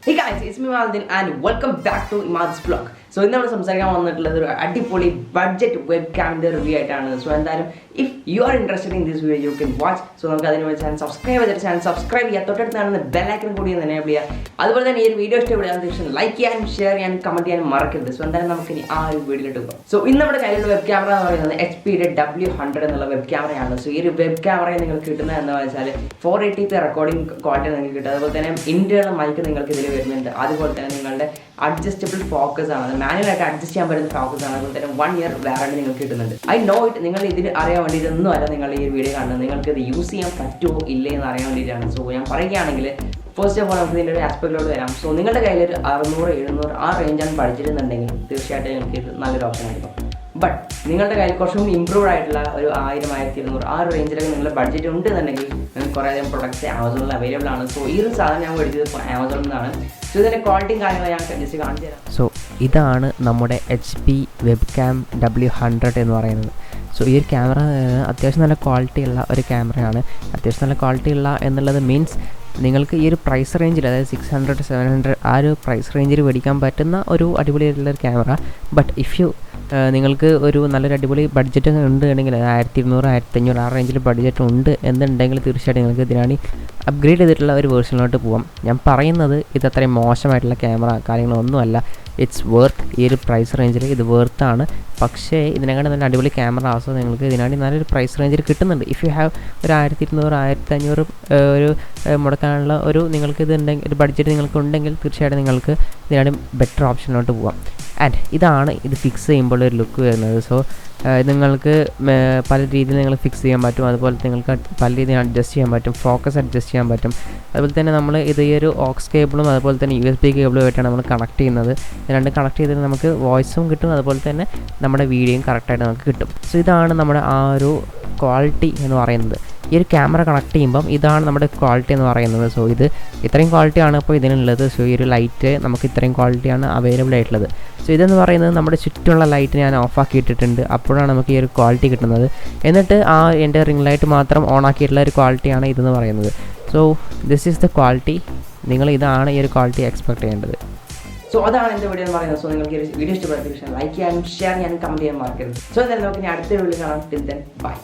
Hey guys, it's me IMAD ALDIN and welcome back to IMADZVLOG. So in our Adipoli budget webcam review. So if you are interested in this video, you can watch. So subscribe to the channel, subscribe to the bell icon. That's why this video like and share and comment and mark it. So So in our web camera HP W100 web camera. So this web camera is 480p recording quality. Internal mic അതുപോലെ adjustable focus ആണ് മാനുവലായിട്ട് adjust ചെയ്യാൻ പറ്റുന്ന focus ആണ് അതുപോലെ തന്നെ 1 year warranty നിങ്ങൾക്ക് കിട്ടുന്നുണ്ട് I know it നിങ്ങൾ ഇതിന് അറിയാൻ വേണ്ടി ഇതൊന്നും അല്ല നിങ്ങൾ ഈ വീഡിയോ കാണുന്നത് നിങ്ങൾക്ക് ഇത് യൂസ് ചെയ്യാൻ പറ്റുമോ ഇല്ലേ എന്ന് അറിയാൻ വേണ്ടിയിട്ടാണ് സോ ഞാൻ പറയുകയാണെങ്കിൽ ഫസ്റ്റ് ഓഫ് ഓൾ നമുക്ക് ഇതിൻ്റെ ഒരു ആസ്പെക്റ്റിലോട്ട് വരാം സോ നിങ്ങളുടെ കയ്യിൽ ഒരു 600-700 ആ റേഞ്ചാണ് ബഡ്ജറ്റ് എന്നുണ്ടെങ്കിൽ തീർച്ചയായിട്ടും നിങ്ങൾക്ക് ഇത് നല്ലൊരു ഓപ്ഷൻ ആയിരിക്കും ബട്ട് നിങ്ങളുടെ കയ്യിൽ കുറച്ചും ഇമ്പ്രൂവ് ആയിട്ടുള്ള ഒരു 1000-1200 ആ ഒരു റേഞ്ചിലൊക്കെ നിങ്ങളുടെ ബഡ്ജറ്റ് ഉണ്ടെന്നുണ്ടെങ്കിൽ നിങ്ങൾക്ക് കുറേയധികം പ്രൊഡക്ട്സ് ആമസോണിൽ അവൈലബിൾ ആണ് സോ ഈ ഒരു സാധനം ഞാൻ മേടിച്ചത് ആമസോണിൽ നിന്നാണ് സോ ഇതിൻ്റെ ക്വാളിറ്റിയും കാര്യങ്ങളും ഞാൻ ജസ്റ്റ് കാണിച്ചു തരാം സോ ഇതാണ് നമ്മുടെ HP വെബ്കാം W100 എന്ന് പറയുന്നത് സോ ഈ ഒരു ക്യാമറ അത്യാവശ്യം നല്ല ക്വാളിറ്റി ഉള്ള ഒരു ക്യാമറയാണ് അത്യാവശ്യം നല്ല ക്വാളിറ്റി ഉള്ള എന്നുള്ളത് മീൻസ് നിങ്ങൾക്ക് ഈ ഒരു പ്രൈസ് റേഞ്ചിൽ അതായത് 600-700 ആ ഒരു പ്രൈസ് റേഞ്ചിൽ മേടിക്കാൻ പറ്റുന്ന ഒരു അടിപൊളിയായിട്ടുള്ളൊരു ക്യാമറ ബട്ട് ഇഫ് യു നിങ്ങൾക്ക് ഒരു നല്ലൊരു അടിപൊളി ബഡ്ജറ്റ് ഉണ്ട്-എങ്കിൽ 1200-1500 ആ റേഞ്ചിൽ ബഡ്ജറ്റ് ഉണ്ട് എന്നുണ്ടെങ്കിൽ തീർച്ചയായിട്ടും നിങ്ങൾക്ക് ഇതിനാണ് അപ്ഗ്രേഡ് ചെയ്തിട്ടുള്ള ഒരു വേർഷനിലോട്ട് പോകാം ഞാൻ പറയുന്നത് ഇത് അത്രയും മോശമായിട്ടുള്ള ക്യാമറ കാര്യങ്ങളൊന്നുമല്ല ഇറ്റ്സ് വർത്ത് ഈ ഒരു പ്രൈസ് റേഞ്ചിൽ ഇത് വർത്താണ് പക്ഷേ ഇതിനെക്കാളും നല്ല അടിപൊളി ക്യാമറ ആവശ്യം നിങ്ങൾക്ക് ഇതിനാണ് നല്ലൊരു പ്രൈസ് റേഞ്ചിൽ കിട്ടുന്നുണ്ട് ഇഫ് യു ഹാവ് ഒരു 1200-1500 ഒരു മുടക്കാനുള്ള ഒരു നിങ്ങൾക്ക് ഇത് ഉണ്ടെങ്കിൽ ഒരു ബഡ്ജറ്റ് നിങ്ങൾക്ക് ഉണ്ടെങ്കിൽ തീർച്ചയായിട്ടും നിങ്ങൾക്ക് ഇതിനാണ് ബെറ്റർ ഓപ്ഷനിലോട്ട് പോകാം ആൻഡ് ഇതാണ് ഇത് ഫിക്സ് ചെയ്യുമ്പോൾ ഒരു ലുക്ക് വരുന്നത് സോ നിങ്ങൾക്ക് പല രീതിയിൽ നിങ്ങൾ ഫിക്സ് ചെയ്യാൻ പറ്റും അതുപോലെ നിങ്ങൾക്ക് പല രീതിയിൽ അഡ്ജസ്റ്റ് ചെയ്യാൻ പറ്റും ഫോക്കസ് അഡ്ജസ്റ്റ് ചെയ്യാൻ പറ്റും അതുപോലെ തന്നെ നമ്മൾ ഇത് ഈ ഒരു ഓക്സ് കേബിളും അതുപോലെ തന്നെ USB കേബിളുമായിട്ടാണ് നമ്മൾ കണക്ട് ചെയ്യുന്നത് രണ്ട് കണക്ട് ചെയ്തിട്ട് നമുക്ക് വോയിസും കിട്ടും അതുപോലെ തന്നെ നമ്മുടെ വീഡിയോയും കറക്റ്റായിട്ട് നമുക്ക് കിട്ടും സോ ഇതാണ് നമ്മുടെ ആ ഒരു ക്വാളിറ്റി എന്ന് പറയുന്നത് ഈ ഒരു ക്യാമറ കണക്ട് ചെയ്യുമ്പം ഇതാണ് നമ്മുടെ ക്വാളിറ്റി എന്ന് പറയുന്നത് സോ ഇത് ഇത്രയും ക്വാളിറ്റിയാണ് ഇപ്പോൾ ഇതിനുള്ളത് സോ ഈ ഒരു ലൈറ്റ് നമുക്ക് ഇത്രയും ക്വാളിറ്റിയാണ് അവൈലബിൾ ആയിട്ടുള്ളത് സോ ഇതെന്ന് പറയുന്നത് നമ്മുടെ ചുറ്റുമുള്ള ലൈറ്റ് ഞാൻ ഓഫാക്കി ഇട്ടിട്ടുണ്ട് അപ്പോഴാണ് നമുക്ക് ഈ ഒരു ക്വാളിറ്റി കിട്ടുന്നത് എന്നിട്ട് ആ എൻ്റെ റിംഗ് ലൈറ്റ് മാത്രം ഓൺ ആക്കിയിട്ടുള്ള ഒരു ക്വാളിറ്റിയാണ് ഇതെന്ന് പറയുന്നത് so this is the quality നിങ്ങൾ ഇതാണ് ഈ ഒരു ക്വാളിറ്റി എക്സ്പെക്ട് ചെയ്യേണ്ടത് സോ അതാണ് എൻ്റെ വീഡിയോ എന്ന് പറയുന്നത് സോ നിങ്ങൾക്ക് ഈ വീഡിയോ ഇഷ്ടപ്പെട്ട ലൈക്ക് ചെയ്യാനും ഷെയർ ചെയ്യാനും കമൻറ്റ് ചെയ്യാൻ മറക്കരുത് സോ എന്തായാലും നമുക്ക് ഇനി അടുത്ത വീഡിയോ കാണാം ടിൽ ദെൻ ബൈ